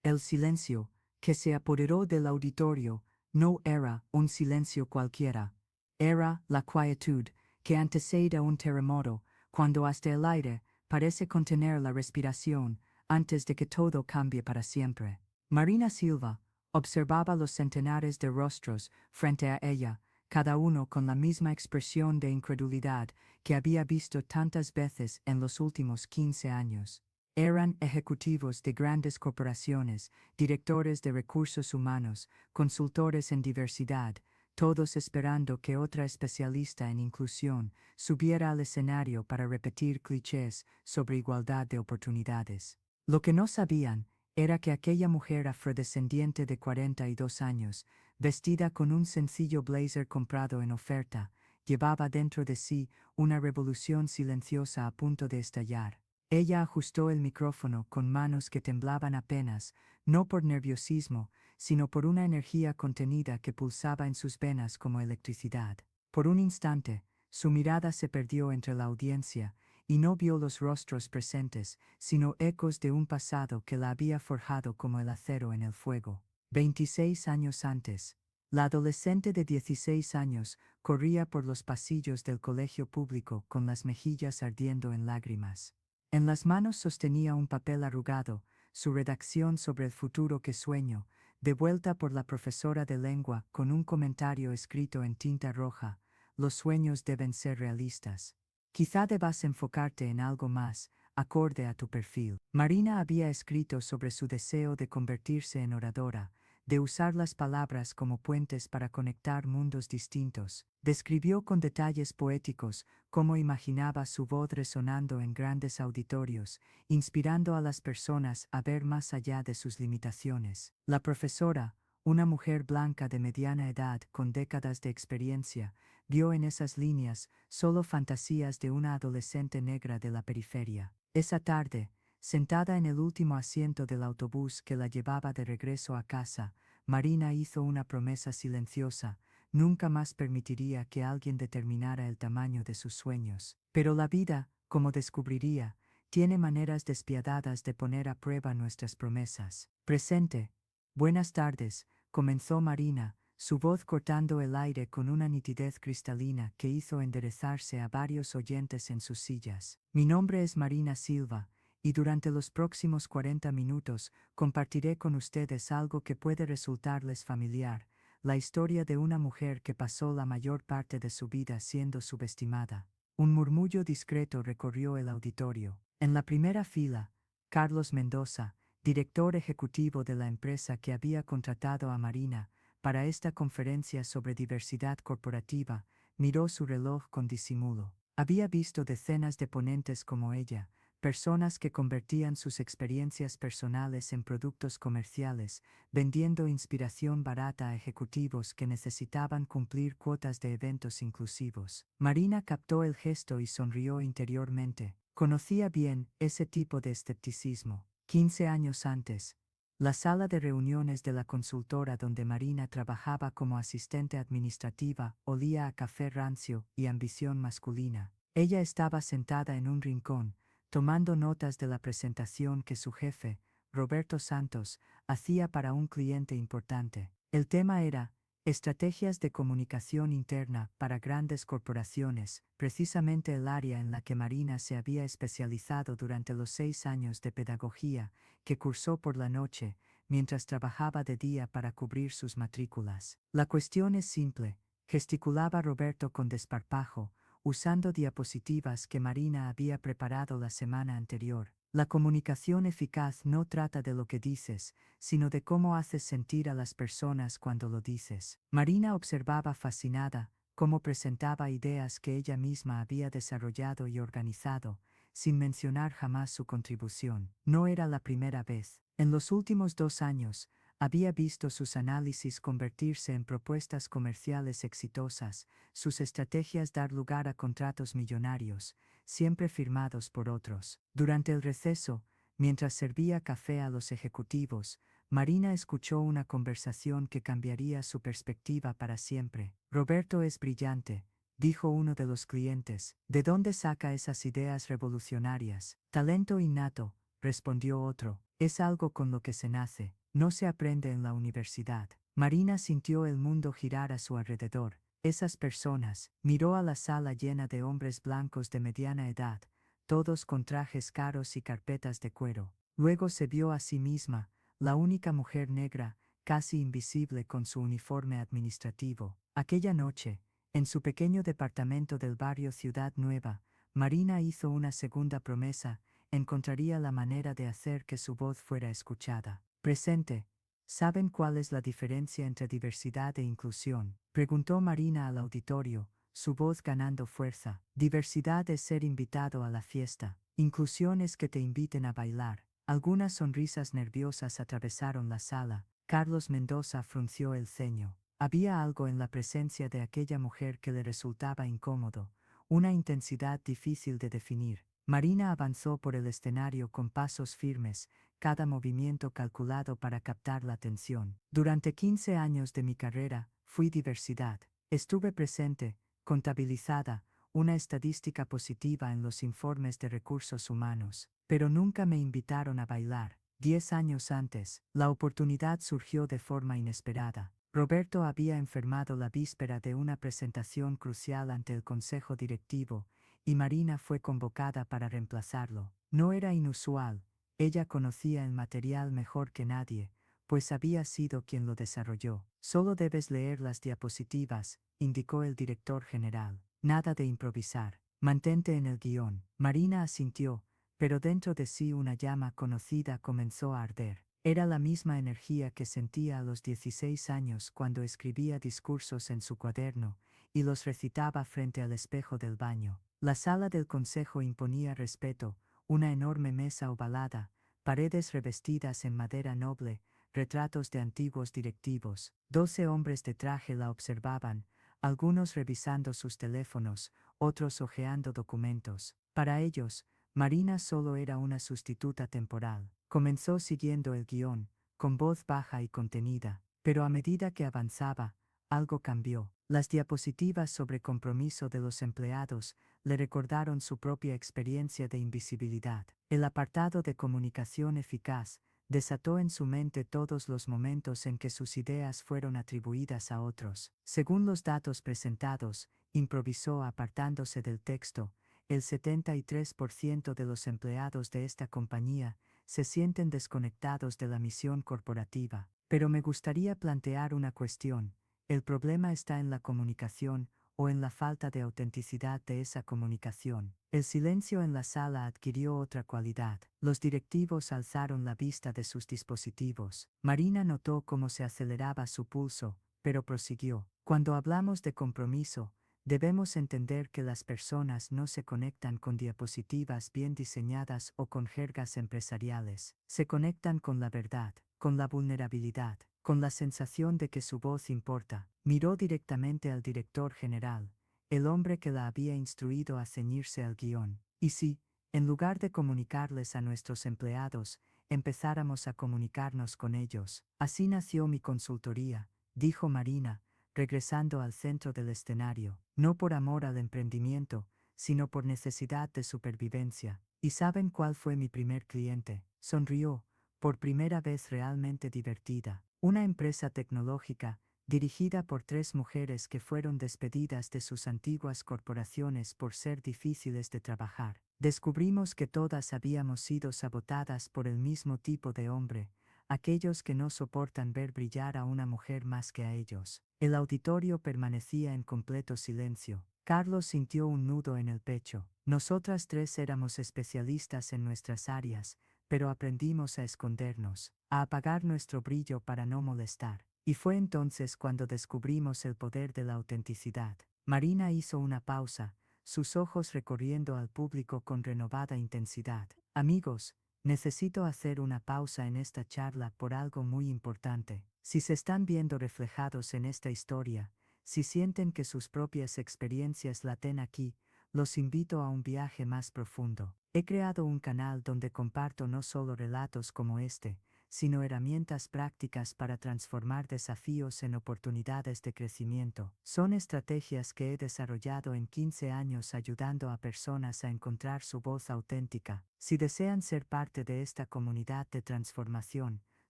El silencio, que se apoderó del auditorio, no era un silencio cualquiera. Era la quietud que antecede a un terremoto, cuando hasta el aire parece contener la respiración antes de que todo cambie para siempre. Marina Silva observaba los centenares de rostros frente a ella, cada uno con la misma expresión de incredulidad que había visto tantas veces en los últimos 15 años. Eran ejecutivos de grandes corporaciones, directores de recursos humanos, consultores en diversidad, todos esperando que otra especialista en inclusión subiera al escenario para repetir clichés sobre igualdad de oportunidades. Lo que no sabían era que aquella mujer afrodescendiente de 42 años, vestida con un sencillo blazer comprado en oferta, llevaba dentro de sí una revolución silenciosa a punto de estallar. Ella ajustó el micrófono con manos que temblaban apenas, no por nerviosismo, sino por una energía contenida que pulsaba en sus venas como electricidad. Por un instante, su mirada se perdió entre la audiencia, y no vio los rostros presentes, sino ecos de un pasado que la había forjado como el acero en el fuego. 26 años antes, la adolescente de 16 años corría por los pasillos del colegio público con las mejillas ardiendo en lágrimas. En las manos sostenía un papel arrugado, su redacción sobre el futuro que sueño, devuelta por la profesora de lengua con un comentario escrito en tinta roja: los sueños deben ser realistas. Quizá debas enfocarte en algo más, acorde a tu perfil. Marina había escrito sobre su deseo de convertirse en oradora, de usar las palabras como puentes para conectar mundos distintos. Describió con detalles poéticos cómo imaginaba su voz resonando en grandes auditorios, inspirando a las personas a ver más allá de sus limitaciones. La profesora, una mujer blanca de mediana edad con décadas de experiencia, vio en esas líneas solo fantasías de una adolescente negra de la periferia. Esa tarde, sentada en el último asiento del autobús que la llevaba de regreso a casa, Marina hizo una promesa silenciosa: nunca más permitiría que alguien determinara el tamaño de sus sueños. Pero la vida, como descubriría, tiene maneras despiadadas de poner a prueba nuestras promesas. Presente. Buenas tardes, comenzó Marina, su voz cortando el aire con una nitidez cristalina que hizo enderezarse a varios oyentes en sus sillas. Mi nombre es Marina Silva, y durante los próximos 40 minutos compartiré con ustedes algo que puede resultarles familiar: la historia de una mujer que pasó la mayor parte de su vida siendo subestimada. Un murmullo discreto recorrió el auditorio. En la primera fila, Carlos Mendoza, director ejecutivo de la empresa que había contratado a Marina para esta conferencia sobre diversidad corporativa, miró su reloj con disimulo. Había visto decenas de ponentes como ella, personas que convertían sus experiencias personales en productos comerciales, vendiendo inspiración barata a ejecutivos que necesitaban cumplir cuotas de eventos inclusivos. Marina captó el gesto y sonrió interiormente. Conocía bien ese tipo de escepticismo. 15 años antes, la sala de reuniones de la consultora donde Marina trabajaba como asistente administrativa olía a café rancio y ambición masculina. Ella estaba sentada en un rincón, tomando notas de la presentación que su jefe, Roberto Santos, hacía para un cliente importante. El tema era estrategias de comunicación interna para grandes corporaciones, precisamente el área en la que Marina se había especializado durante los 6 años de pedagogía que cursó por la noche, mientras trabajaba de día para cubrir sus matrículas. La cuestión es simple, gesticulaba Roberto con desparpajo, usando diapositivas que Marina había preparado la semana anterior. La comunicación eficaz no trata de lo que dices, sino de cómo haces sentir a las personas cuando lo dices. Marina observaba fascinada cómo presentaba ideas que ella misma había desarrollado y organizado, sin mencionar jamás su contribución. No era la primera vez. En los últimos 2 años, había visto sus análisis convertirse en propuestas comerciales exitosas, sus estrategias dar lugar a contratos millonarios, siempre firmados por otros. Durante el receso, mientras servía café a los ejecutivos, Marina escuchó una conversación que cambiaría su perspectiva para siempre. Roberto es brillante, dijo uno de los clientes. ¿De dónde saca esas ideas revolucionarias? Talento innato, respondió otro. Es algo con lo que se nace, no se aprende en la universidad. Marina sintió el mundo girar a su alrededor. Esas personas, miró a la sala llena de hombres blancos de mediana edad, todos con trajes caros y carpetas de cuero. Luego se vio a sí misma, la única mujer negra, casi invisible con su uniforme administrativo. Aquella noche, en su pequeño departamento del barrio Ciudad Nueva, Marina hizo una segunda promesa: encontraría la manera de hacer que su voz fuera escuchada. Presente. ¿Saben cuál es la diferencia entre diversidad e inclusión?, preguntó Marina al auditorio, su voz ganando fuerza. Diversidad es ser invitado a la fiesta. Inclusión es que te inviten a bailar. Algunas sonrisas nerviosas atravesaron la sala. Carlos Mendoza frunció el ceño. Había algo en la presencia de aquella mujer que le resultaba incómodo, una intensidad difícil de definir. Marina avanzó por el escenario con pasos firmes, cada movimiento calculado para captar la atención. Durante 15 años de mi carrera, fui diversidad. Estuve presente, contabilizada, una estadística positiva en los informes de recursos humanos, pero nunca me invitaron a bailar. 10 años antes, la oportunidad surgió de forma inesperada. Roberto había enfermado la víspera de una presentación crucial ante el consejo directivo, y Marina fue convocada para reemplazarlo. No era inusual, ella conocía el material mejor que nadie, pues había sido quien lo desarrolló. Solo debes leer las diapositivas, indicó el director general. Nada de improvisar. Mantente en el guión. Marina asintió, pero dentro de sí una llama conocida comenzó a arder. Era la misma energía que sentía a los 16 años cuando escribía discursos en su cuaderno y los recitaba frente al espejo del baño. La sala del consejo imponía respeto, una enorme mesa ovalada, paredes revestidas en madera noble, retratos de antiguos directivos. 12 hombres de traje la observaban, algunos revisando sus teléfonos, otros hojeando documentos. Para ellos, Marina solo era una sustituta temporal. Comenzó siguiendo el guión, con voz baja y contenida, pero a medida que avanzaba, algo cambió. Las diapositivas sobre compromiso de los empleados le recordaron su propia experiencia de invisibilidad. El apartado de comunicación eficaz desató en su mente todos los momentos en que sus ideas fueron atribuidas a otros. Según los datos presentados, improvisó apartándose del texto, el 73% de los empleados de esta compañía se sienten desconectados de la misión corporativa. Pero me gustaría plantear una cuestión. ¿El problema está en la comunicación o en la falta de autenticidad de esa comunicación? El silencio en la sala adquirió otra cualidad. Los directivos alzaron la vista de sus dispositivos. Marina notó cómo se aceleraba su pulso, pero prosiguió. Cuando hablamos de compromiso, debemos entender que las personas no se conectan con diapositivas bien diseñadas o con jergas empresariales. Se conectan con la verdad, con la vulnerabilidad, con la sensación de que su voz importa. Miró directamente al director general, el hombre que la había instruido a ceñirse al guión. ¿Y si, en lugar de comunicarles a nuestros empleados, empezáramos a comunicarnos con ellos? Así nació mi consultoría, dijo Marina, regresando al centro del escenario, no por amor al emprendimiento, sino por necesidad de supervivencia. ¿Y saben cuál fue mi primer cliente? Sonrió, por primera vez realmente divertida. Una empresa tecnológica, dirigida por 3 mujeres que fueron despedidas de sus antiguas corporaciones por ser difíciles de trabajar. Descubrimos que todas habíamos sido sabotadas por el mismo tipo de hombre, aquellos que no soportan ver brillar a una mujer más que a ellos. El auditorio permanecía en completo silencio. Carlos sintió un nudo en el pecho. Nosotras 3 éramos especialistas en nuestras áreas, pero aprendimos a escondernos, a apagar nuestro brillo para no molestar. Y fue entonces cuando descubrimos el poder de la autenticidad. Marina hizo una pausa, sus ojos recorriendo al público con renovada intensidad. Amigos, necesito hacer una pausa en esta charla por algo muy importante. Si se están viendo reflejados en esta historia, si sienten que sus propias experiencias laten aquí, los invito a un viaje más profundo. He creado un canal donde comparto no solo relatos como este, sino herramientas prácticas para transformar desafíos en oportunidades de crecimiento. Son estrategias que he desarrollado en 15 años ayudando a personas a encontrar su voz auténtica. Si desean ser parte de esta comunidad de transformación,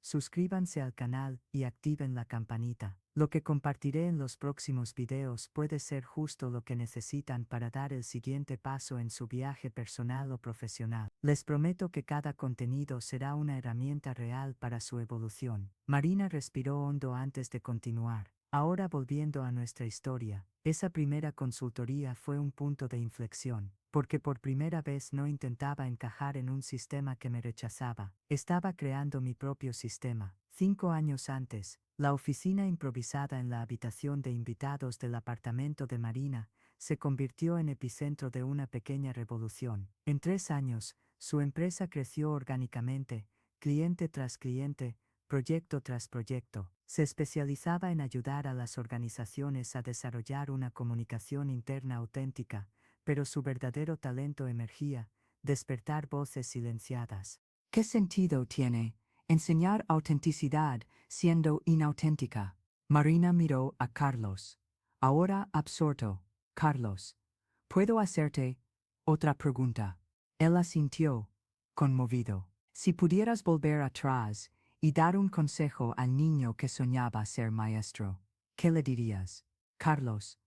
suscríbanse al canal y activen la campanita. Lo que compartiré en los próximos videos puede ser justo lo que necesitan para dar el siguiente paso en su viaje personal o profesional. Les prometo que cada contenido será una herramienta real para su evolución. Marina respiró hondo antes de continuar. Ahora volviendo a nuestra historia, esa primera consultoría fue un punto de inflexión, porque por primera vez no intentaba encajar en un sistema que me rechazaba. Estaba creando mi propio sistema. 5 años antes, la oficina improvisada en la habitación de invitados del apartamento de Marina se convirtió en epicentro de una pequeña revolución. En 3 años, su empresa creció orgánicamente, cliente tras cliente, proyecto tras proyecto. Se especializaba en ayudar a las organizaciones a desarrollar una comunicación interna auténtica, pero su verdadero talento emergía: despertar voces silenciadas. ¿Qué sentido tiene enseñar autenticidad siendo inauténtica? Marina miró a Carlos. Ahora absorto. Carlos, ¿puedo hacerte otra pregunta? Él asintió, conmovido. Si pudieras volver atrás y dar un consejo al niño que soñaba ser maestro, ¿qué le dirías? Carlos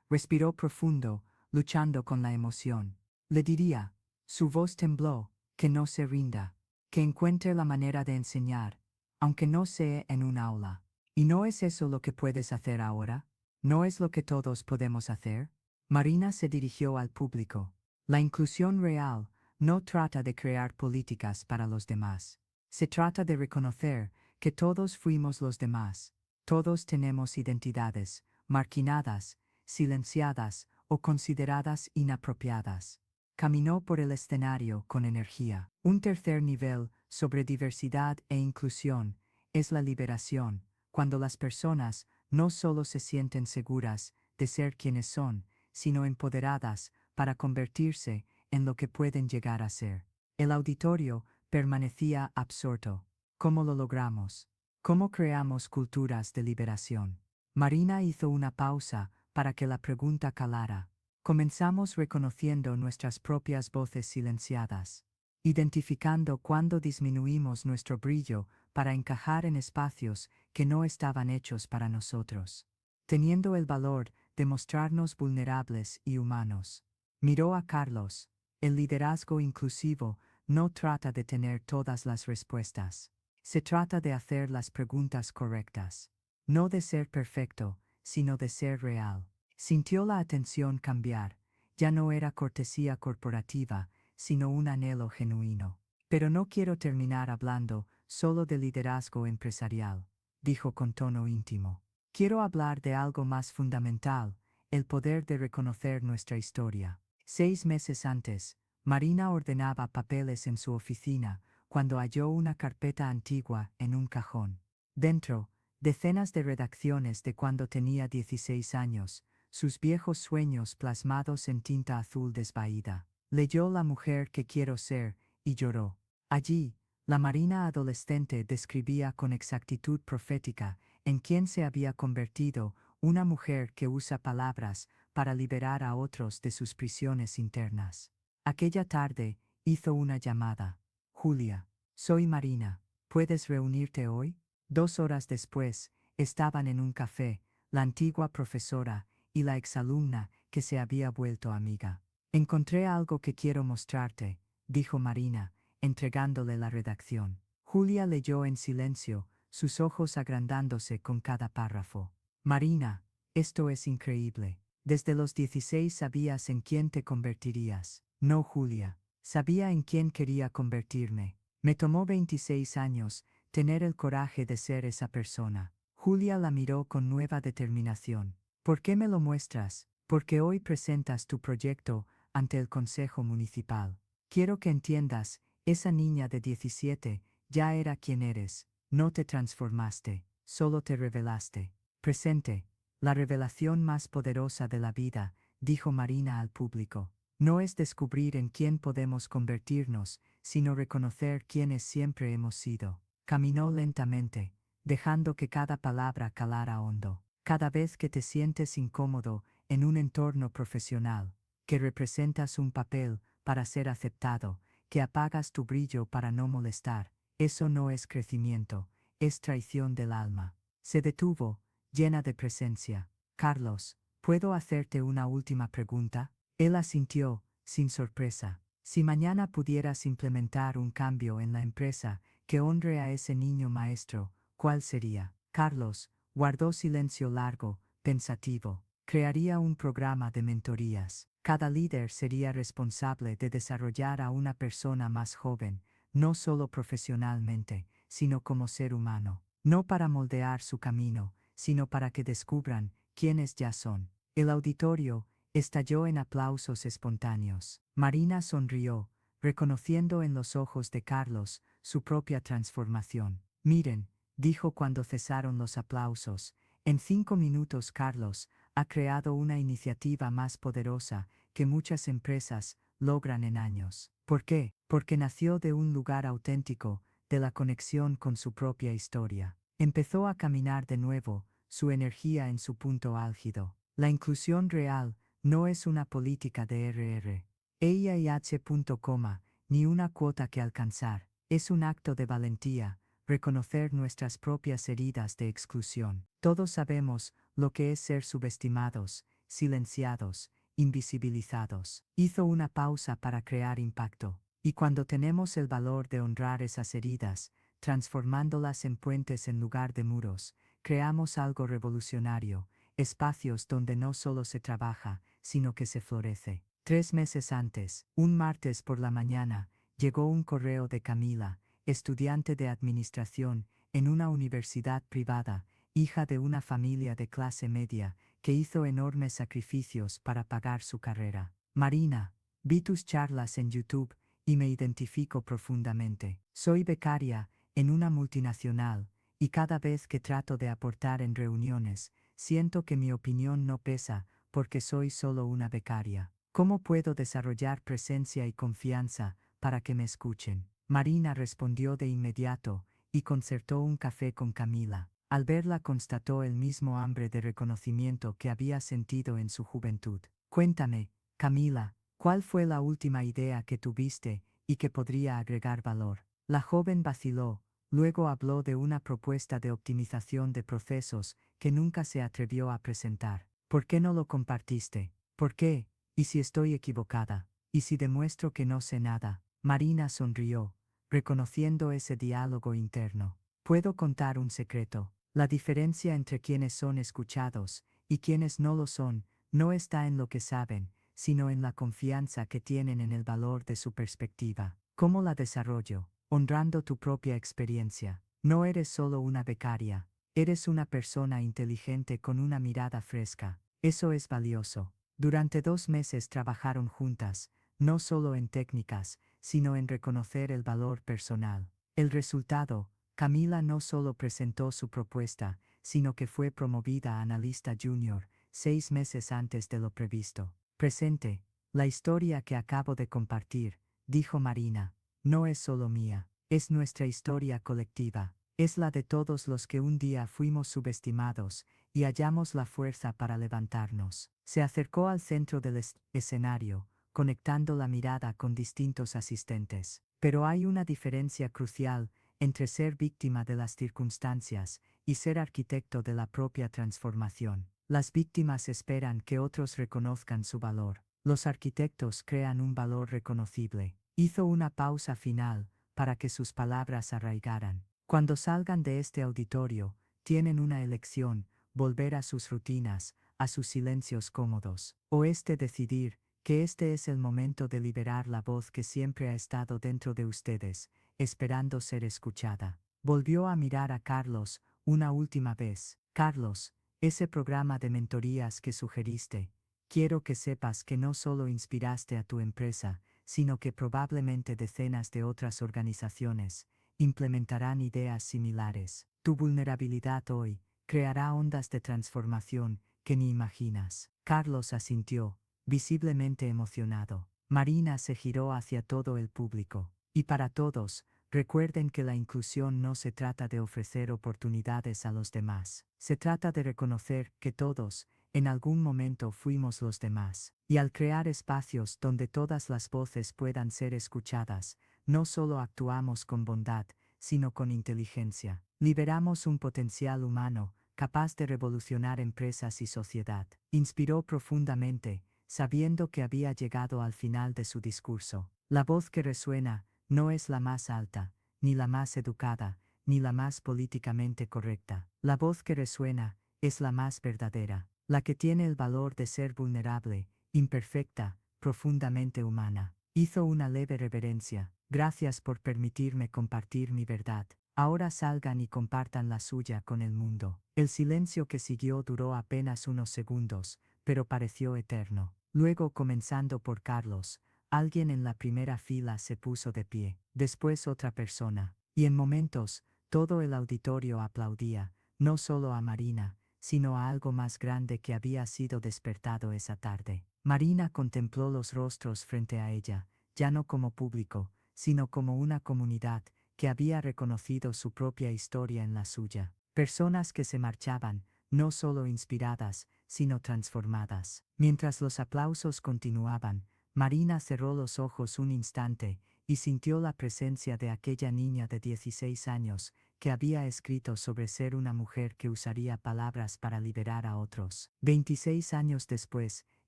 respiró profundo, luchando con la emoción. Le diría, su voz tembló, que no se rinda, que encuentre la manera de enseñar, aunque no sea en un aula. ¿Y no es eso lo que puedes hacer ahora? ¿No es lo que todos podemos hacer? Marina se dirigió al público. La inclusión real no trata de crear políticas para los demás. Se trata de reconocer que todos fuimos los demás. Todos tenemos identidades marginadas, silenciadas o consideradas inapropiadas. Caminó por el escenario con energía. Un tercer nivel sobre diversidad e inclusión es la liberación, cuando las personas no solo se sienten seguras de ser quienes son, sino empoderadas para convertirse en lo que pueden llegar a ser. El auditorio permanecía absorto. ¿Cómo lo logramos? ¿Cómo creamos culturas de liberación? Marina hizo una pausa para que la pregunta calara. Comenzamos reconociendo nuestras propias voces silenciadas, identificando cuándo disminuimos nuestro brillo para encajar en espacios que no estaban hechos para nosotros, teniendo el valor de mostrarnos vulnerables y humanos. Miró a Carlos. El liderazgo inclusivo no trata de tener todas las respuestas. Se trata de hacer las preguntas correctas. No de ser perfecto, sino de ser real. Sintió la atención cambiar. Ya no era cortesía corporativa, sino un anhelo genuino. Pero no quiero terminar hablando solo de liderazgo empresarial, dijo con tono íntimo. Quiero hablar de algo más fundamental: el poder de reconocer nuestra historia. 6 meses antes, Marina ordenaba papeles en su oficina cuando halló una carpeta antigua en un cajón. Dentro, decenas de redacciones de cuando tenía 16 años, sus viejos sueños plasmados en tinta azul desvaída. Leyó La mujer que quiero ser y lloró. Allí, la Marina adolescente describía con exactitud profética en quién se había convertido: una mujer que usa palabras para liberar a otros de sus prisiones internas. Aquella tarde, hizo una llamada. Julia, soy Marina. ¿Puedes reunirte hoy? 2 horas después, estaban en un café, la antigua profesora y la exalumna que se había vuelto amiga. Encontré algo que quiero mostrarte, dijo Marina, entregándole la redacción. Julia leyó en silencio, sus ojos agrandándose con cada párrafo. Marina, esto es increíble. Desde los 16 sabías en quién te convertirías. No, Julia. Sabía en quién quería convertirme. Me tomó 26 años tener el coraje de ser esa persona. Julia la miró con nueva determinación. ¿Por qué me lo muestras? Porque hoy presentas tu proyecto ante el Consejo Municipal. Quiero que entiendas, esa niña de 17 ya era quien eres. No te transformaste, solo te revelaste. Presente. La revelación más poderosa de la vida, dijo Marina al público, no es descubrir en quién podemos convertirnos, sino reconocer quiénes siempre hemos sido. Caminó lentamente, dejando que cada palabra calara hondo. Cada vez que te sientes incómodo en un entorno profesional, que representas un papel para ser aceptado, que apagas tu brillo para no molestar, eso no es crecimiento, es traición del alma. Se detuvo, llena de presencia. Carlos, ¿puedo hacerte una última pregunta? Él asintió, sin sorpresa. Si mañana pudieras implementar un cambio en la empresa que honre a ese niño maestro, ¿cuál sería? Carlos guardó silencio largo, pensativo. Crearía un programa de mentorías. Cada líder sería responsable de desarrollar a una persona más joven, no solo profesionalmente, sino como ser humano. No para moldear su camino, sino para que descubran quiénes ya son. El auditorio estalló en aplausos espontáneos. Marina sonrió, reconociendo en los ojos de Carlos su propia transformación. Miren, dijo cuando cesaron los aplausos, en 5 minutos Carlos ha creado una iniciativa más poderosa que muchas empresas logran en años. ¿Por qué? Porque nació de un lugar auténtico, de la conexión con su propia historia. Empezó a caminar de nuevo, su energía en su punto álgido. La inclusión real no es una política de RR. EIH.com, ni una cuota que alcanzar. Es un acto de valentía, reconocer nuestras propias heridas de exclusión. Todos sabemos lo que es ser subestimados, silenciados, invisibilizados. Hizo una pausa para crear impacto. Y cuando tenemos el valor de honrar esas heridas, transformándolas en puentes en lugar de muros, creamos algo revolucionario, espacios donde no solo se trabaja, sino que se florece. 3 meses antes, un martes por la mañana, llegó un correo de Camila, estudiante de administración en una universidad privada, hija de una familia de clase media, que hizo enormes sacrificios para pagar su carrera. Marina, vi tus charlas en YouTube y me identifico profundamente. Soy becaria en una multinacional y cada vez que trato de aportar en reuniones, siento que mi opinión no pesa porque soy solo una becaria. ¿Cómo puedo desarrollar presencia y confianza para que me escuchen? Marina respondió de inmediato y concertó un café con Camila. Al verla constató el mismo hambre de reconocimiento que había sentido en su juventud. Cuéntame, Camila, ¿cuál fue la última idea que tuviste y que podría agregar valor? La joven vaciló, luego habló de una propuesta de optimización de procesos que nunca se atrevió a presentar. ¿Por qué no lo compartiste? ¿Por qué? ¿Y si estoy equivocada? ¿Y si demuestro que no sé nada? Marina sonrió, reconociendo ese diálogo interno. Puedo contar un secreto. La diferencia entre quienes son escuchados y quienes no lo son, no está en lo que saben, sino en la confianza que tienen en el valor de su perspectiva. ¿Cómo la desarrollo? Honrando tu propia experiencia. No eres solo una becaria, eres una persona inteligente con una mirada fresca. Eso es valioso. Durante 2 meses trabajaron juntas, no solo en técnicas, sino en reconocer el valor personal. El resultado, Camila no solo presentó su propuesta, sino que fue promovida a analista junior 6 meses antes de lo previsto. Presente, la historia que acabo de compartir, dijo Marina, no es solo mía, es nuestra historia colectiva, es la de todos los que un día fuimos subestimados y hallamos la fuerza para levantarnos. Se acercó al centro del escenario, conectando la mirada con distintos asistentes. Pero hay una diferencia crucial entre ser víctima de las circunstancias y ser arquitecto de la propia transformación. Las víctimas esperan que otros reconozcan su valor. Los arquitectos crean un valor reconocible. Hizo una pausa final para que sus palabras arraigaran. Cuando salgan de este auditorio, tienen una elección: volver a sus rutinas, a sus silencios cómodos, o decidir que este es el momento de liberar la voz que siempre ha estado dentro de ustedes, esperando ser escuchada. Volvió a mirar a Carlos una última vez. Carlos, ese programa de mentorías que sugeriste, quiero que sepas que no solo inspiraste a tu empresa, sino que probablemente decenas de otras organizaciones implementarán ideas similares. Tu vulnerabilidad hoy creará ondas de transformación que ni imaginas. Carlos asintió, visiblemente emocionado. Marina se giró hacia todo el público. Y para todos, Recuerden que la inclusión no se trata de ofrecer oportunidades a los demás. Se trata de reconocer que todos, en algún momento fuimos los demás. Y al crear espacios donde todas las voces puedan ser escuchadas, no solo actuamos con bondad, sino con inteligencia. Liberamos un potencial humano, capaz de revolucionar empresas y sociedad. Inspiró profundamente, sabiendo que había llegado al final de su discurso. La voz que resuena no es la más alta, ni la más educada, ni la más políticamente correcta. La voz que resuena es la más verdadera, la que tiene el valor de ser vulnerable, imperfecta, profundamente humana. Hizo una leve reverencia. Gracias por permitirme compartir mi verdad. Ahora salgan y compartan la suya con el mundo. El silencio que siguió duró apenas unos segundos, pero pareció eterno. Luego, comenzando por Carlos, alguien en la primera fila se puso de pie, después otra persona, y en momentos, todo el auditorio aplaudía, no solo a Marina, sino a algo más grande que había sido despertado esa tarde. Marina contempló los rostros frente a ella, ya no como público, sino como una comunidad que había reconocido su propia historia en la suya. Personas que se marchaban, no solo inspiradas, sino transformadas. Mientras los aplausos continuaban, Marina cerró los ojos un instante y sintió la presencia de aquella niña de 16 años que había escrito sobre ser una mujer que usaría palabras para liberar a otros. 26 años después,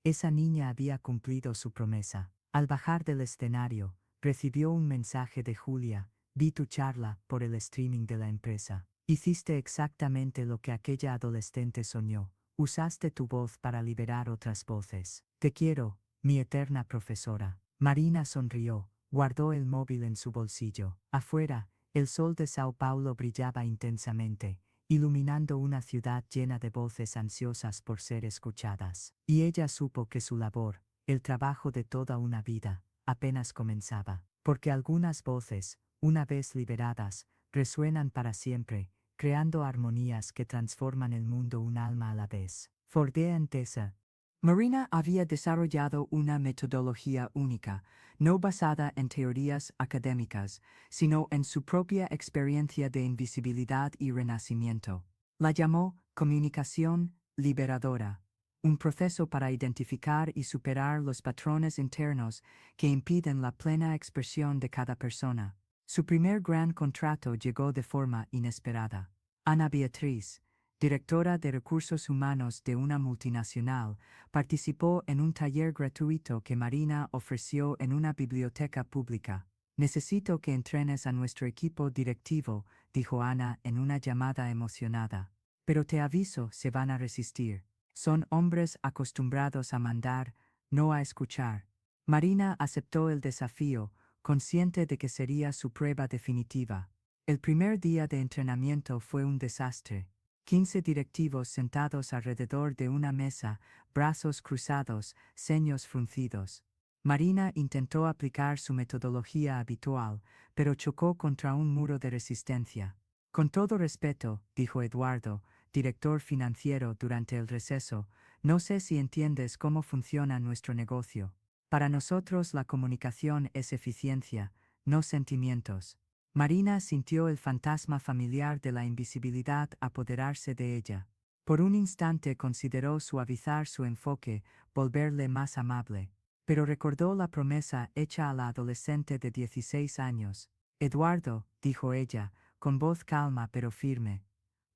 esa niña había cumplido su promesa. Al bajar del escenario, recibió un mensaje de Julia: vi tu charla por el streaming de la empresa. Hiciste exactamente lo que aquella adolescente soñó. Usaste tu voz para liberar otras voces. Te quiero, mi eterna profesora. Marina sonrió, guardó el móvil en su bolsillo. Afuera, el sol de Sao Paulo brillaba intensamente, iluminando una ciudad llena de voces ansiosas por ser escuchadas. Y ella supo que su labor, el trabajo de toda una vida, apenas comenzaba. Porque algunas voces, una vez liberadas, resuenan para siempre, creando armonías que transforman el mundo un alma a la vez. Fordea Entesa. Marina había desarrollado una metodología única, no basada en teorías académicas, sino en su propia experiencia de invisibilidad y renacimiento. La llamó comunicación liberadora, un proceso para identificar y superar los patrones internos que impiden la plena expresión de cada persona. Su primer gran contrato llegó de forma inesperada. Ana Beatriz, directora de recursos humanos de una multinacional, participó en un taller gratuito que Marina ofreció en una biblioteca pública. Necesito que entrenes a nuestro equipo directivo, dijo Ana en una llamada emocionada. Pero te aviso, se van a resistir. Son hombres acostumbrados a mandar, no a escuchar. Marina aceptó el desafío, consciente de que sería su prueba definitiva. El primer día de entrenamiento fue un desastre. 15 directivos sentados alrededor de una mesa, brazos cruzados, ceños fruncidos. Marina intentó aplicar su metodología habitual, pero chocó contra un muro de resistencia. Con todo respeto, dijo Eduardo, director financiero durante el receso, no sé si entiendes cómo funciona nuestro negocio. Para nosotros la comunicación es eficiencia, no sentimientos. Marina sintió el fantasma familiar de la invisibilidad apoderarse de ella. Por un instante consideró suavizar su enfoque, volverle más amable. Pero recordó la promesa hecha a la adolescente de 16 años. Eduardo, dijo ella, con voz calma pero firme,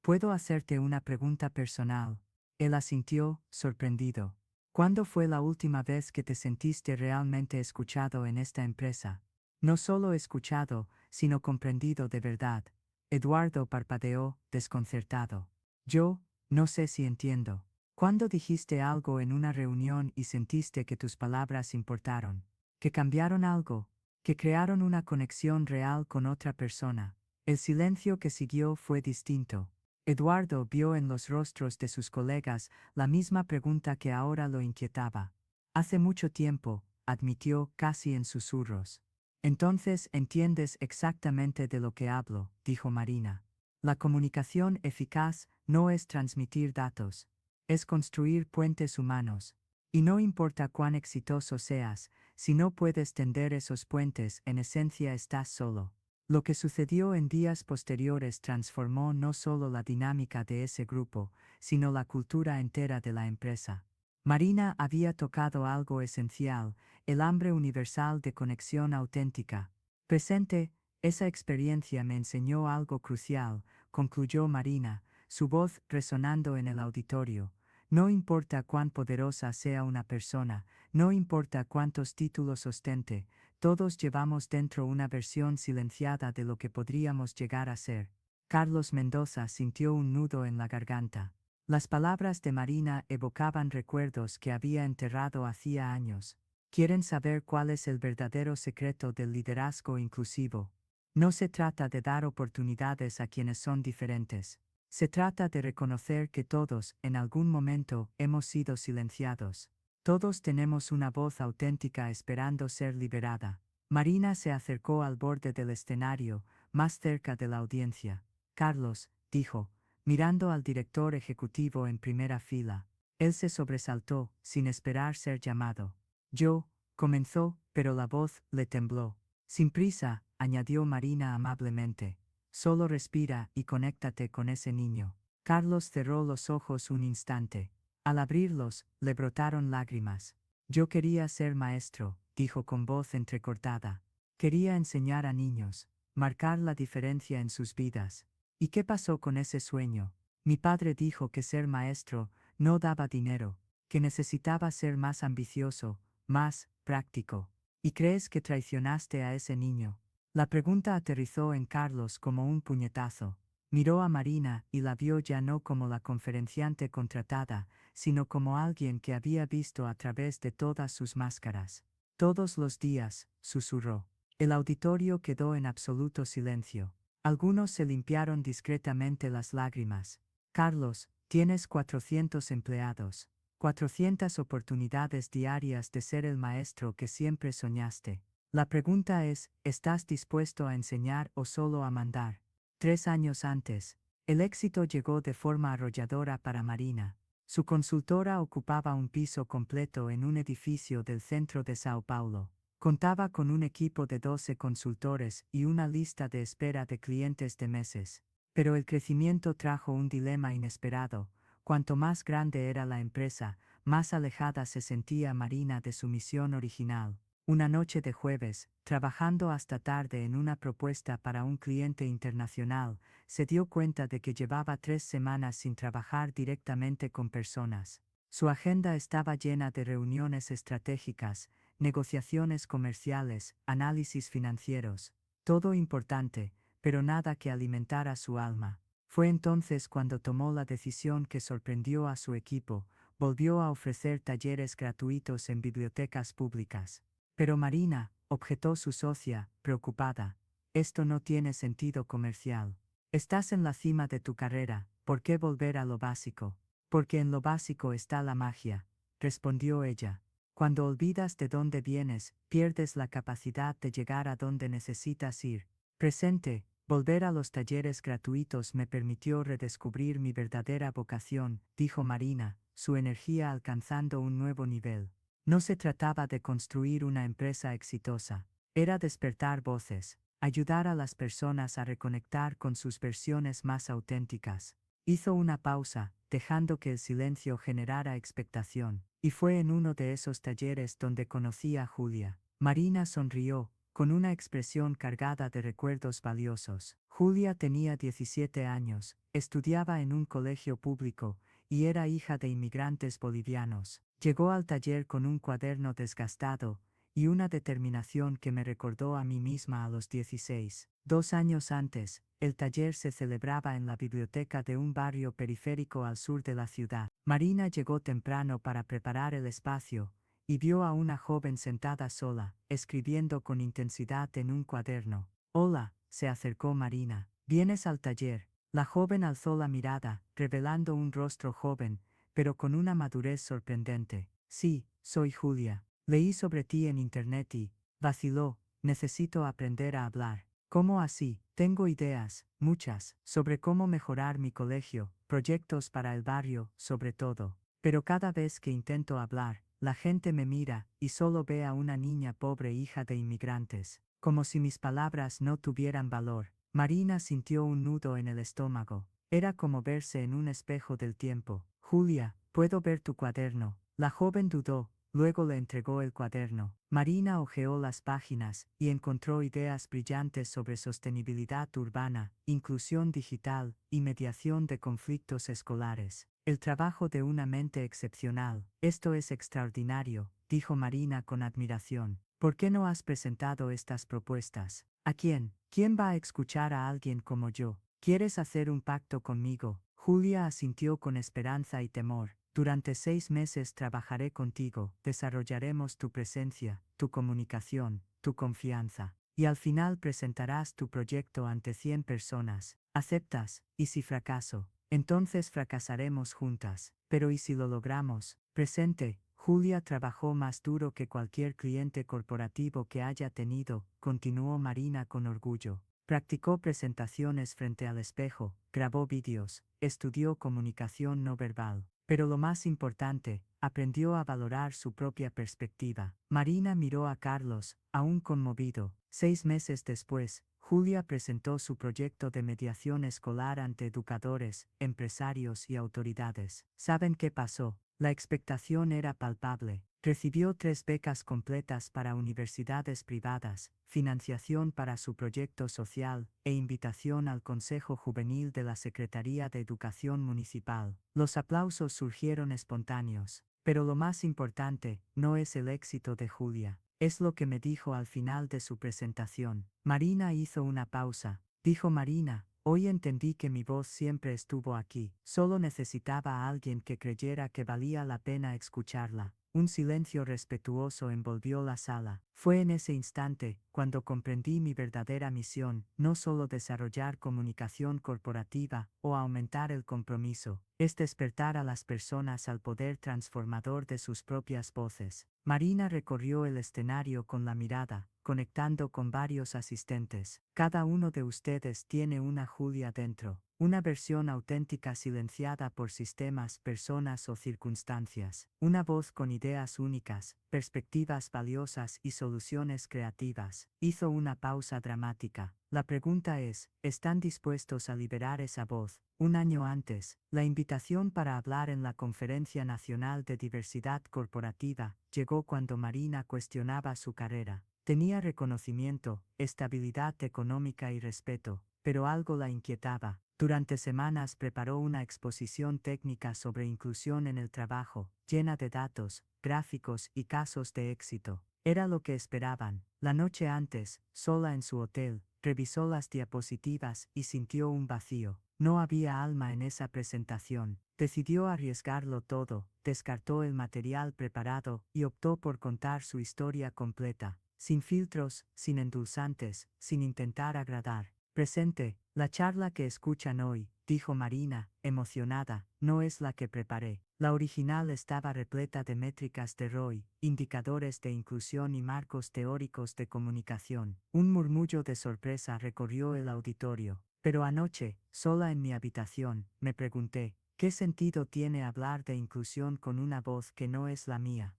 ¿puedo hacerte una pregunta personal? Él asintió, sorprendido. ¿Cuándo fue la última vez que te sentiste realmente escuchado en esta empresa? No solo escuchado, sino comprendido de verdad. Eduardo parpadeó, desconcertado. Yo, no sé si entiendo. ¿Cuándo dijiste algo en una reunión y sentiste que tus palabras importaron? ¿Que cambiaron algo? ¿Que crearon una conexión real con otra persona? El silencio que siguió fue distinto. Eduardo vio en los rostros de sus colegas la misma pregunta que ahora lo inquietaba. Hace mucho tiempo, admitió casi en susurros. Entonces entiendes exactamente de lo que hablo, dijo Marina. La comunicación eficaz no es transmitir datos, es construir puentes humanos. Y no importa cuán exitoso seas, si no puedes tender esos puentes, en esencia estás solo. Lo que sucedió en días posteriores transformó no solo la dinámica de ese grupo, sino la cultura entera de la empresa. Marina había tocado algo esencial, el hambre universal de conexión auténtica. Presente, esa experiencia me enseñó algo crucial, concluyó Marina, su voz resonando en el auditorio. No importa cuán poderosa sea una persona, no importa cuántos títulos ostente, todos llevamos dentro una versión silenciada de lo que podríamos llegar a ser. Carlos Mendoza sintió un nudo en la garganta. Las palabras de Marina evocaban recuerdos que había enterrado hacía años. ¿Quieren saber cuál es el verdadero secreto del liderazgo inclusivo? No se trata de dar oportunidades a quienes son diferentes. Se trata de reconocer que todos, en algún momento, hemos sido silenciados. Todos tenemos una voz auténtica esperando ser liberada. Marina se acercó al borde del escenario, más cerca de la audiencia. Carlos, dijo, mirando al director ejecutivo en primera fila. Él se sobresaltó, sin esperar ser llamado. Yo, comenzó, pero la voz le tembló. Sin prisa, añadió Marina amablemente. Solo respira y conéctate con ese niño. Carlos cerró los ojos un instante. Al abrirlos, le brotaron lágrimas. Yo quería ser maestro, dijo con voz entrecortada. Quería enseñar a niños, marcar la diferencia en sus vidas. ¿Y qué pasó con ese sueño? Mi padre dijo que ser maestro no daba dinero, que necesitaba ser más ambicioso, más práctico. ¿Y crees que traicionaste a ese niño? La pregunta aterrizó en Carlos como un puñetazo. Miró a Marina y la vio ya no como la conferenciante contratada, sino como alguien que había visto a través de todas sus máscaras. Todos los días, susurró. El auditorio quedó en absoluto silencio. Algunos se limpiaron discretamente las lágrimas. Carlos, tienes 400 empleados, 400 oportunidades diarias de ser el maestro que siempre soñaste. La pregunta es, ¿estás dispuesto a enseñar o solo a mandar? 3 años antes, el éxito llegó de forma arrolladora para Marina. Su consultora ocupaba un piso completo en un edificio del centro de Sao Paulo. Contaba con un equipo de 12 consultores y una lista de espera de clientes de meses. Pero el crecimiento trajo un dilema inesperado. Cuanto más grande era la empresa, más alejada se sentía Marina de su misión original. Una noche de jueves, trabajando hasta tarde en una propuesta para un cliente internacional, se dio cuenta de que llevaba 3 semanas sin trabajar directamente con personas. Su agenda estaba llena de reuniones estratégicas, negociaciones comerciales, análisis financieros, todo importante, pero nada que alimentara su alma. Fue entonces cuando tomó la decisión que sorprendió a su equipo, volvió a ofrecer talleres gratuitos en bibliotecas públicas. Pero Marina, objetó su socia, preocupada, esto no tiene sentido comercial. Estás en la cima de tu carrera, ¿por qué volver a lo básico? Porque en lo básico está la magia, respondió ella. Cuando olvidas de dónde vienes, pierdes la capacidad de llegar a donde necesitas ir. Presente, volver a los talleres gratuitos me permitió redescubrir mi verdadera vocación, dijo Marina, su energía alcanzando un nuevo nivel. No se trataba de construir una empresa exitosa, era despertar voces, ayudar a las personas a reconectar con sus versiones más auténticas. Hizo una pausa, dejando que el silencio generara expectación, y fue en uno de esos talleres donde conocí a Julia. Marina sonrió, con una expresión cargada de recuerdos valiosos. Julia tenía 17 años, estudiaba en un colegio público, y era hija de inmigrantes bolivianos. Llegó al taller con un cuaderno desgastado, y una determinación que me recordó a mí misma a los 16. 2 años antes, el taller se celebraba en la biblioteca de un barrio periférico al sur de la ciudad. Marina llegó temprano para preparar el espacio, y vio a una joven sentada sola, escribiendo con intensidad en un cuaderno. Hola, se acercó Marina. ¿Vienes al taller? La joven alzó la mirada, revelando un rostro joven, pero con una madurez sorprendente. Sí, soy Julia. Leí sobre ti en internet y, vaciló, necesito aprender a hablar. ¿Cómo así? Tengo ideas, muchas, sobre cómo mejorar mi colegio, proyectos para el barrio, sobre todo. Pero cada vez que intento hablar, la gente me mira y solo ve a una niña pobre hija de inmigrantes. como si mis palabras no tuvieran valor. Marina sintió un nudo en el estómago. Era como verse en un espejo del tiempo. Julia, ¿puedo ver tu cuaderno? La joven dudó, luego le entregó el cuaderno. Marina hojeó las páginas y encontró ideas brillantes sobre sostenibilidad urbana, inclusión digital y mediación de conflictos escolares. El trabajo de una mente excepcional. Esto es extraordinario, dijo Marina con admiración. ¿Por qué no has presentado estas propuestas? ¿A quién? ¿Quién va a escuchar a alguien como yo? ¿Quieres hacer un pacto conmigo? Julia asintió con esperanza y temor. Durante 6 meses trabajaré contigo, desarrollaremos tu presencia, tu comunicación, tu confianza. Y al final presentarás tu proyecto ante 100 personas. ¿Aceptas? ¿Y si fracaso? Entonces fracasaremos juntas. Pero ¿y si lo logramos? Presente. Julia trabajó más duro que cualquier cliente corporativo que haya tenido, continuó Marina con orgullo. Practicó presentaciones frente al espejo, grabó vídeos, estudió comunicación no verbal. Pero lo más importante, aprendió a valorar su propia perspectiva. Marina miró a Carlos, aún conmovido. 6 meses después, Julia presentó su proyecto de mediación escolar ante educadores, empresarios y autoridades. ¿Saben qué pasó? La expectación era palpable. Recibió 3 becas completas para universidades privadas, financiación para su proyecto social e invitación al Consejo Juvenil de la Secretaría de Educación Municipal. Los aplausos surgieron espontáneos. Pero lo más importante no es el éxito de Julia. Es lo que me dijo al final de su presentación. Marina hizo una pausa. Dijo Marina, hoy entendí que mi voz siempre estuvo aquí. Solo necesitaba a alguien que creyera que valía la pena escucharla. Un silencio respetuoso envolvió la sala. Fue en ese instante, cuando comprendí mi verdadera misión, no solo desarrollar comunicación corporativa o aumentar el compromiso, es despertar a las personas al poder transformador de sus propias voces. Marina recorrió el escenario con la mirada, conectando con varios asistentes. Cada uno de ustedes tiene una Julia dentro. Una versión auténtica silenciada por sistemas, personas o circunstancias. Una voz con ideas únicas, perspectivas valiosas y soluciones creativas. Hizo una pausa dramática. La pregunta es, ¿están dispuestos a liberar esa voz? Un año antes, la invitación para hablar en la Conferencia Nacional de Diversidad Corporativa llegó cuando Marina cuestionaba su carrera. Tenía reconocimiento, estabilidad económica y respeto, pero algo la inquietaba. Durante semanas preparó una exposición técnica sobre inclusión en el trabajo, llena de datos, gráficos y casos de éxito. Era lo que esperaban. La noche antes, sola en su hotel, revisó las diapositivas y sintió un vacío. No había alma en esa presentación. Decidió arriesgarlo todo, descartó el material preparado y optó por contar su historia completa, sin filtros, sin endulzantes, sin intentar agradar. Presente, la charla que escuchan hoy, dijo Marina, emocionada, no es la que preparé. La original estaba repleta de métricas de ROI, indicadores de inclusión y marcos teóricos de comunicación. Un murmullo de sorpresa recorrió el auditorio. Pero anoche, sola en mi habitación, me pregunté, ¿qué sentido tiene hablar de inclusión con una voz que no es la mía?